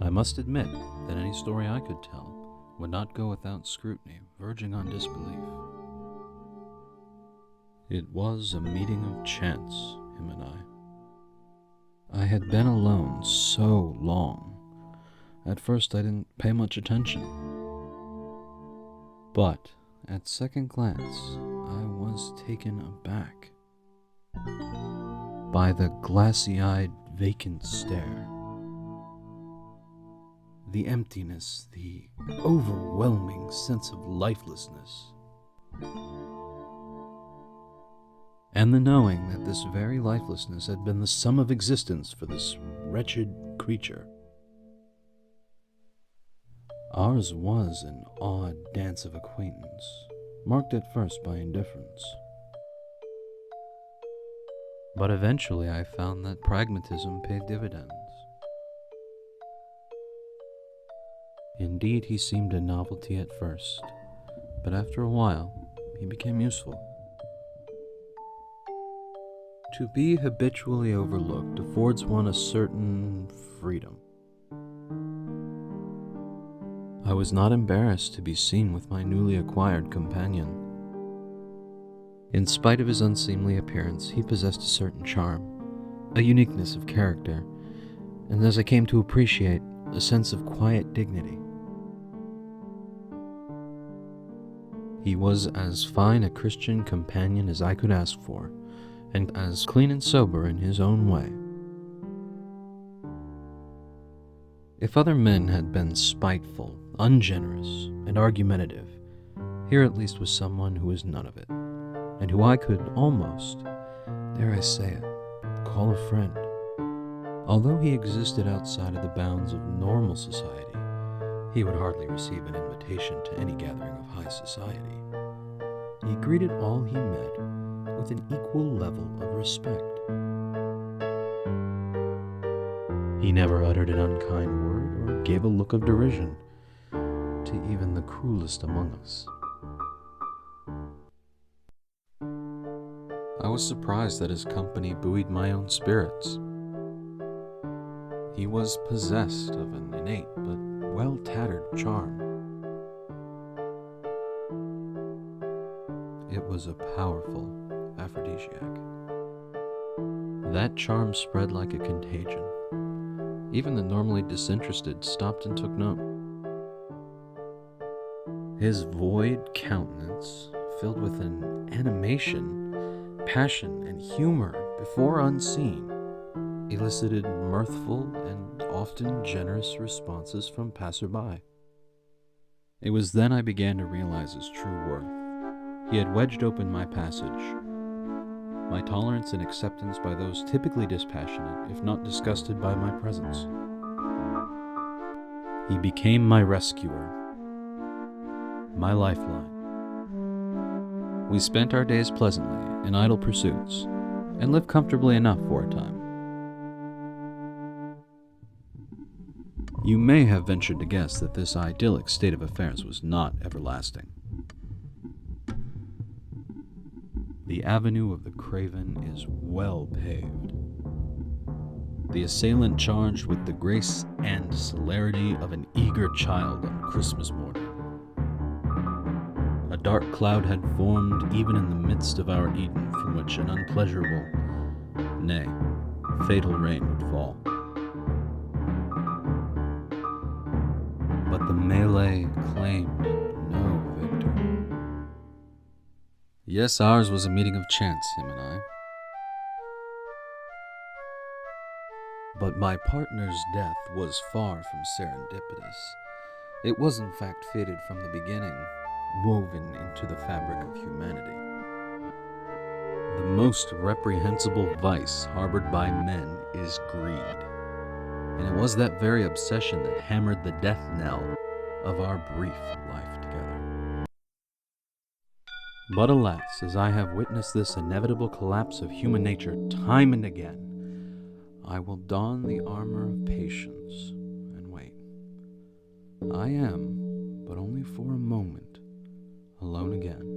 I must admit that any story I could tell would not go without scrutiny, verging on disbelief. It was a meeting of chance, him and I. I had been alone so long. At first I didn't pay much attention. But at second glance, I was taken aback by the glassy-eyed, vacant stare. The emptiness, the overwhelming sense of lifelessness. And the knowing that this very lifelessness had been the sum of existence for this wretched creature. Ours was an odd dance of acquaintance, marked at first by indifference. But eventually I found that pragmatism paid dividends. Indeed, he seemed a novelty at first, but after a while, he became useful. To be habitually overlooked affords one a certain freedom. I was not embarrassed to be seen with my newly acquired companion. In spite of his unseemly appearance, he possessed a certain charm, a uniqueness of character, and as I came to appreciate, a sense of quiet dignity. He was as fine a Christian companion as I could ask for, and as clean and sober in his own way. If other men had been spiteful, ungenerous, and argumentative, here at least was someone who was none of it, and who I could almost, dare I say it, call a friend. Although he existed outside of the bounds of normal society, he would hardly receive an invitation to any gathering of high society. He greeted all he met with an equal level of respect. He never uttered an unkind word or gave a look of derision to even the cruelest among us. I was surprised that his company buoyed my own spirits. He was possessed of an innate but well-tattered charm. It was a powerful aphrodisiac. That charm spread like a contagion. Even the normally disinterested stopped and took note. His void countenance, filled with an animation, passion, and humor before unseen, elicited mirthful and often generous responses from passerby. It was then I began to realize his true worth. He had wedged open my passage. My tolerance and acceptance by those typically dispassionate, if not disgusted by my presence. He became my rescuer, my lifeline. We spent our days pleasantly in idle pursuits, and lived comfortably enough for a time. You may have ventured to guess that this idyllic state of affairs was not everlasting. The avenue of the craven is well paved. The assailant charged with the grace and celerity of an eager child on Christmas morning. A dark cloud had formed even in the midst of our Eden, from which an unpleasurable, nay, fatal rain would fall. But the melee claimed no victor. Yes, ours was a meeting of chance, him and I. But my partner's death was far from serendipitous. It was in fact fated from the beginning, woven into the fabric of humanity. The most reprehensible vice harbored by men is greed. And it was that very obsession that hammered the death knell of our brief life together. But alas, as I have witnessed this inevitable collapse of human nature time and again, I will don the armor of patience and wait. I am, but only for a moment, alone again.